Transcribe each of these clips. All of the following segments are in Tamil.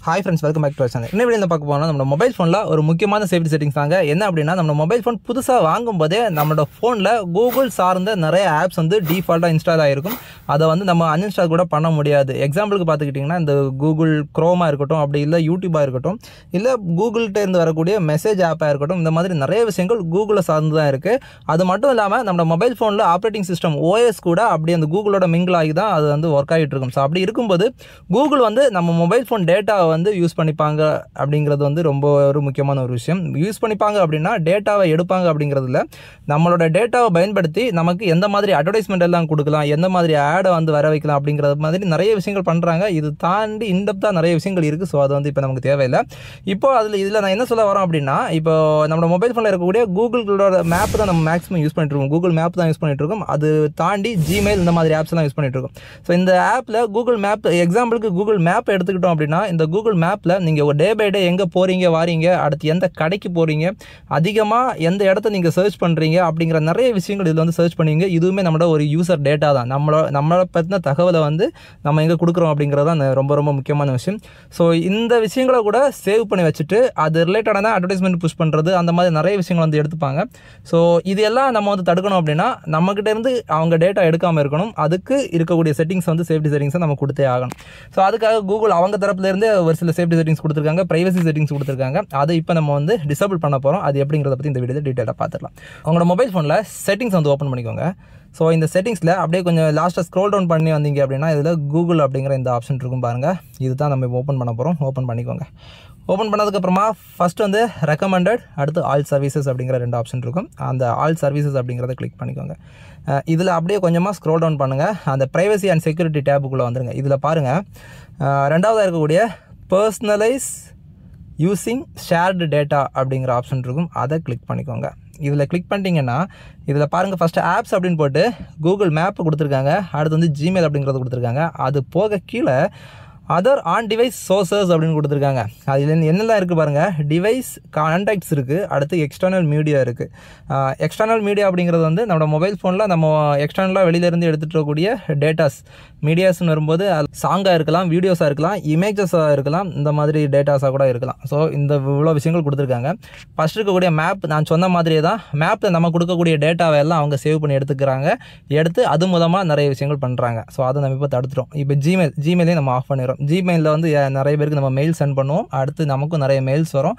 Hi friends, welcome back to our channel. என்ன வீடியோ பார்க்க போனால் நம்ம மொபைல் ஃபோனில் ஒரு முக்கியமான சேஃப்டி செட்டிங்ஸ் தாங்க. என்ன அப்படின்னா, நம்ம மொபைல் ஃபோன் புதுசாக வாங்கும்போதே நம்மளோட ஃபோனில் கூகுள் சார்ந்த நிறைய ஆப்ஸ் வந்து டிஃபால்ட்டாக இன்ஸ்டால் ஆகிருக்கும். அதை வந்து நம்ம அன்இன்ஸ்டால் கூட பண்ண முடியாது. எக்ஸாம்பிளுக்கு பார்த்துக்கிட்டிங்கன்னா, இந்த கூகுள் க்ரோமாக இருக்கட்டும், அப்படி இல்லை யூடியூபாக இருக்கட்டும், இல்லை கூகுள்கிட்ட இருந்து வரக்கூடிய மெசேஜ் ஆப்பாக இருக்கட்டும், இந்த மாதிரி நிறைய விஷயங்கள் கூகுளை சார்ந்து தான் இருக்குது. அது மட்டும் இல்லாமல் நம்ம மொபைல் ஃபோனில் ஆப்ரேட்டிங் சிஸ்டம் ஓஎஸ் கூட அப்படி அந்த கூகுளோட மிங்கிள் ஆகி தான் அது வந்து ஒர்க் ஆகிட்டு இருக்கும். ஸோ அப்படி இருக்கும்போது கூகுள் வந்து நம்ம மொபைல் ஃபோன் டேட்டாவை வந்து யூஸ் பண்ணிப்பாங்க அப்படிங்கிறது வந்து ரொம்ப ஒரு முக்கியமான ஒரு விஷயம். யூஸ் பண்ணிப்பாங்க அப்படின்னா டேட்டாவை எடுப்பாங்க அப்படிங்கிறதுல நம்மளோட டேட்டாவை பயன்படுத்தி நமக்கு எந்த மாதிரி அட்வர்டைஸ்மெண்ட் எல்லாம் கொடுக்கலாம், எந்த மாதிரி ஆடை வந்து வர வைக்கலாம் அப்படிங்கிறது மாதிரி நிறைய விஷயங்கள் பண்ணுறாங்க. இது தாண்டி இன்டெப்த்தாக நிறைய விஷயங்கள் இருக்குது. ஸோ அது வந்து இப்போ நமக்கு தேவையில்லை. இப்போ இதில் நான் என்ன சொல்ல வரேன் அப்படின்னா, இப்போ நம்ம மொபைல் ஃபோனில் இருக்கக்கூடிய கூகுளோட மேப் தான் நம்ம மேக்ஸிமம் யூஸ் பண்ணிட்டு இருக்கோம். கூகுள் மேப் தான் யூஸ் பண்ணிட்டு இருக்கோம். அது தாண்டி ஜிமெயில் இந்த மாதிரி ஆப்ஸ் எல்லாம் யூஸ் பண்ணிட்டு இருக்கோம். ஸோ இந்த ஆப்பில் கூகுள் மேப், எக்ஸாம்பிளுக்கு கூகுள் மேப் எடுத்துக்கிட்டோம் அப்படின்னா, இந்த கூகுள் மேப்பில் நீங்கள் டே பை டே எங்கே போகிறீங்க வாரீங்க, அடுத்து எந்த கடைக்கு போகிறீங்க, அதிகமாக எந்த இடத்த நீங்கள் சர்ச் பண்ணுறீங்க அப்படிங்கிற நிறைய விஷயங்கள் இதில் வந்து சர்ச் பண்ணுவீங்க. இதுவுமே நம்மளோட ஒரு யூசர் டேட்டா தான். நம்மளை பற்றின தகவலை வந்து நம்ம எங்கே கொடுக்குறோம் அப்படிங்கிறது தான் ரொம்ப ரொம்ப முக்கியமான விஷயம். ஸோ இந்த விஷயங்களை கூட சேவ் பண்ணி வச்சுட்டு அது ரிலேட்டடான அட்வர்டைஸ்மெண்ட் புஷ் பண்ணுறது, அந்த மாதிரி நிறைய விஷயங்கள் வந்து எடுத்துப்பாங்க. ஸோ இது எல்லாம் நம்ம வந்து தடுக்கணும் அப்படின்னா நம்மகிட்ட இருந்து அவங்க டேட்டா எடுக்காமல் இருக்கணும். அதுக்கு இருக்கக்கூடிய செட்டிங்ஸ் வந்து சேஃப்டி செட்டிங்ஸை நம்ம கொடுத்தே ஆகணும். ஸோ அதுக்காக கூகுள் அவங்க தரப்புலேருந்து ஒரு சில சேஃப்டி செட்டிங்ஸ் கொடுத்துருக்காங்க, ப்ரைவசி செட்டிங்ஸ் கொடுத்துருக்காங்க. அதை இப்போ நம்ம வந்து டிசேபிள் பண்ண போகிறோம். அது எப்படிங்கிறத பற்றி இந்த வீடியோவில் டீட்டெயிலாக பார்த்துக்கலாம். உங்களோட மொபைல் ஃபோனில் செட்டிங்ஸ் வந்து ஓப்பன் பண்ணிக்கோங்க. ஸோ இந்த செட்டிங்ஸில் அப்படியே கொஞ்சம் லாஸ்ட்டாக ஸ்க்ரோல் டவுன் பண்ணி வந்தீங்க அப்படின்னா இதில் கூகுள் அப்படிங்கிற இந்த ஆப்ஷன் இருக்கும் பாருங்கள். இது தான் நம்ம ஓப்பன் பண்ண போகிறோம். ஓப்பன் பண்ணிக்கோங்க. ஓப்பன் பண்ணதுக்கப்புறமா ஃபஸ்ட்டு வந்து ரெக்கமெண்டட், அடுத்து ஆல் சர்வீசஸ் அப்படிங்கிற 2 ஆப்ஷன் இருக்கும். அந்த ஆல் சர்வீசஸ் அப்படிங்கிறத கிளிக் பண்ணிக்கோங்க. இதில் அப்படியே கொஞ்சமாக ஸ்க்ரோல் டவுன் பண்ணுங்கள். அந்த ப்ரைவசி அண்ட் செக்யூரிட்டி டேபுக்குள்ளே வந்துடுங்க. இதில் பாருங்கள், ரெண்டாவதாக இருக்கக்கூடிய பர்சனலைஸ் யூஸிங் ஷேர்டு டேட்டா அப்படிங்கிற ஆப்ஷன் இருக்கும். அதை கிளிக் பண்ணிக்கோங்க. இதில் கிளிக் பண்ணிட்டீங்கன்னா இதில் பாருங்கள், ஃபஸ்ட்டு ஆப்ஸ் அப்படின்னு போட்டு கூகுள் மேப் கொடுத்துருக்காங்க. அடுத்து வந்து ஜிமெயில் அப்படிங்கிறது கொடுத்துருக்காங்க. அது போக கீழே அதர் ஆன் டிவைஸ் சோர்சஸ் அப்படின்னு கொடுத்துருக்காங்க. அதில் என்னெல்லாம் இருக்குது பாருங்கள். டிவைஸ் கான்டாக்ட்ஸ் இருக்குது, அடுத்து எக்ஸ்டர்னல் மீடியா இருக்குது. எக்ஸ்டர்னல் மீடியா அப்படிங்கிறது வந்து நம்ம மொபைல் ஃபோனில் நம்ம எக்ஸ்டர்னலாக வெளியிலேருந்து எடுத்துகிட்டு வரக்கூடிய டேட்டாஸ். மீடியாஸ்ன்னு வரும்போது சாங்காக இருக்கலாம், வீடியோஸாக இருக்கலாம், இமேஜஸாக இருக்கலாம், இந்த மாதிரி டேட்டாஸாக கூட இருக்கலாம். ஸோ இந்த இவ்வளோ விஷயங்கள் கொடுத்துருக்காங்க. ஃபஸ்ட் இருக்கக்கூடிய மேப் நான் சொன்ன மாதிரியே தான். மேப்பில் நம்ம கொடுக்கக்கூடிய டேட்டாவை எல்லாம் அவங்க சேவ் பண்ணி எடுத்துக்கிறாங்க. எடுத்து அது மூலமாக நிறைய விஷயங்கள் பண்ணுறாங்க. ஸோ அதை நம்ம இப்போ தடுத்துட்டோம். இப்போ ஜிமெயிலையும் நம்ம ஆஃப் பண்ணிடுறோம். ஜிமெயிலில் வந்து நிறைய பேருக்கு நம்ம மெயில் சென்ட் பண்ணுவோம். அடுத்து நமக்கும் நிறைய மெயில்ஸ் வரும்.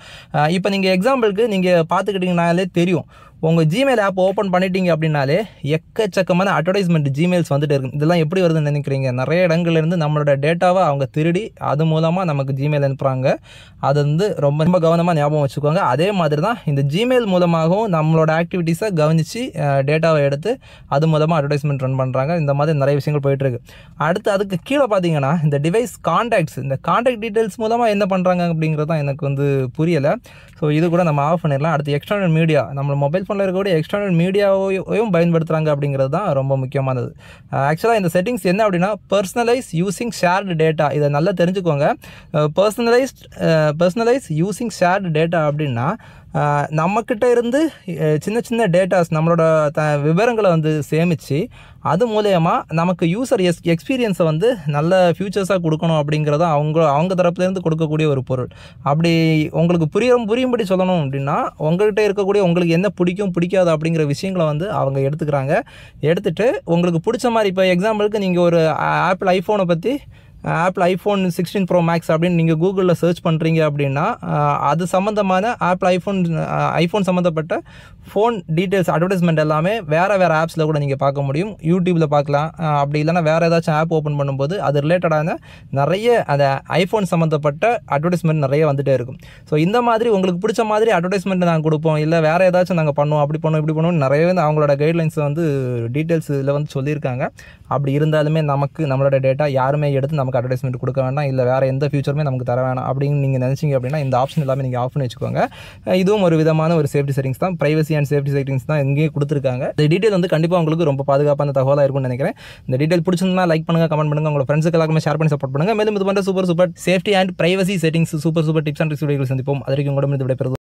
இப்போ நீங்கள் எக்ஸாம்பிளுக்கு நீங்கள் பார்த்துக்கிட்டிங்கனாலே தெரியும், உங்கள் ஜிமெயில் ஆப் ஓப்பன் பண்ணிட்டீங்க அப்படின்னாலே எக்கச்சக்கமான அட்வர்டைஸ்மெண்ட் ஜிமெயில்ஸ் வந்துட்டு இருக்கும். இதெல்லாம் எப்படி வருதுன்னு நினைக்கிறீங்க? நிறைய இடங்கள்லேருந்து நம்மளோட டேட்டாவை அவங்க திருடி அது மூலமாக நமக்கு ஜிமெயில் அனுப்புகிறாங்க. அது வந்து ரொம்ப ரொம்ப கவனமாக ஞாபகம் வச்சுக்கோங்க. அதே மாதிரி தான் இந்த ஜிமெயில் மூலமாகவும் நம்மளோட ஆக்டிவிட்டீஸை கவனித்து டேட்டாவை எடுத்து அது மூலமாக அட்வர்டைஸ்மெண்ட் ரன் பண்ணுறாங்க. இந்த மாதிரி நிறைய விஷயங்கள் போயிட்டுருக்கு. அடுத்து அதுக்கு கீழே பார்த்தீங்கன்னா இந்த டிவைஸ் கான்டாக்ட்ஸ், இந்த கான்டாக்ட் டீட்டெயில்ஸ் மூலமாக என்ன பண்ணுறாங்க அப்படிங்கிறது தான் எனக்கு வந்து புரியலை. ஸோ இது கூட நம்ம ஆஃப் பண்ணிடலாம். அடுத்து எக்ஸ்டர்னல் மீடியா, நம்ம மொபைல் ஃபோனில் இருக்கக்கூடிய எக்ஸ்டர்னல் மீடியாவையும் பயன்படுத்துகிறாங்க அப்படிங்கிறது தான் ரொம்ப முக்கியமானது. ஆக்சுவலாக இந்த செட்டிங்ஸ் என்ன அப்படின்னா, பர்சனலைஸ் யூஸிங் ஷேர்டு டேட்டா. இதை நல்லா தெரிஞ்சுக்கோங்க. பர்சனலைஸ் யூஸிங் ஷேர்டு டேட்டா அப்படின்னா நம்மக்கிட்ட இருந்து சின்ன சின்ன டேட்டாஸ், நம்மளோட விவரங்களை வந்து சேமித்து அது மூலயமா நமக்கு யூசர் எக்ஸ்பீரியன்ஸை வந்து நல்ல ஃபியூச்சர்ஸாக கொடுக்கணும் அப்படிங்கிறத அவங்க தரப்புலேருந்து கொடுக்கக்கூடிய ஒரு பொருள். அப்படி உங்களுக்கு புரியும்படி சொல்லணும் அப்படின்னா, உங்கள்கிட்ட இருக்கக்கூடிய உங்களுக்கு என்ன பிடிக்கும் பிடிக்காது அப்படிங்கிற விஷயங்களை வந்து அவங்க எடுத்துக்கிறாங்க. எடுத்துகிட்டு உங்களுக்கு பிடிச்ச மாதிரி, இப்போ எக்ஸாம்பிளுக்கு நீங்கள் ஒரு ஆப்பிள் ஐஃபோனை பற்றி ஆப்பிள் ஐஃபோன் 16 ப்ரோ மேக்ஸ் அப்படின்னு நீங்கள் கூகுளில் சர்ச் பண்ணுறீங்க அப்படின்னா அது சம்மந்தமான ஆப்பிள் ஐஃபோன் சம்மந்தப்பட்ட ஃபோன் டீட்டெயில்ஸ் அட்வர்டைஸ்மெண்ட் எல்லாமே வேறு ஆப்ஸில் கூட நீங்கள் பார்க்க முடியும். யூடியூப்பில் பார்க்கலாம். அப்படி இல்லைனா வேறு ஏதாச்சும் ஆப் ஓப்பன் பண்ணும்போது அது ரிலேட்டடான நிறைய அந்த ஐஃபோன் சம்மந்தப்பட்ட அட்வர்டைஸ்மெண்ட் நிறைய வந்துகிட்டே இருக்கும். ஸோ இந்த மாதிரி உங்களுக்கு பிடிச்ச மாதிரி அட்வர்டைஸ்மெண்ட் நாங்கள் கொடுப்போம், இல்லை வேறு ஏதாச்சும் நாங்கள் பண்ணுவோம், அப்படி பண்ணுவோம் இப்படி பண்ணுவோம், நிறையவே வந்து அவங்களோட கைட்லைன்ஸ் வந்து டீட்டெயில்ஸ் இதில் வந்து சொல்லியிருக்காங்க. அப்படி இருந்தாலுமே நம்மளோட டேட்டா யாருமே எடுத்து நமக்கு அட்வர்டைஸ்மெண்ட் கொடுக்க வேண்டாம், இல்லை வேறு எந்த ஃபியூச்சருமே நமக்கு தர வேணாம் அப்படின்னு நீங்கள் நினச்சிங்க அப்படின்னா இந்த ஆப்ஷன் எல்லாமே நீங்கள் ஆஃப் பண்ணி வச்சுக்கோங்க. இதுவும் ஒரு விதமான ஒரு சேஃப்டி செட்டிங்ஸ் தான். ப்ரைவசி அண்ட் சேஃப்டி செட்டிங்ஸ் தான் இங்கேயே கொடுத்துருக்காங்க. இந்த டீட்டெயில் வந்து கண்டிப்பாக உங்களுக்கு ரொம்ப பாதுகாப்பான தகவலாக இருக்கும்னு நினைக்கிறேன். இந்த டீட்டெயில் பிடிச்சிருந்தா லைக் பண்ணுங்கள், கமெண்ட் பண்ணுங்கள், உங்கள் ஃப்ரெண்ட்ஸுக்கு எல்லாருமே ஷேர் பண்ணி சப்போர்ட் பண்ணுங்கள். மேலும் இது பண்ணுற super safety and privacy settings, super tips and tricks videos சந்திப்போம். அதற்கு உங்களிடம் விடைபெறுவது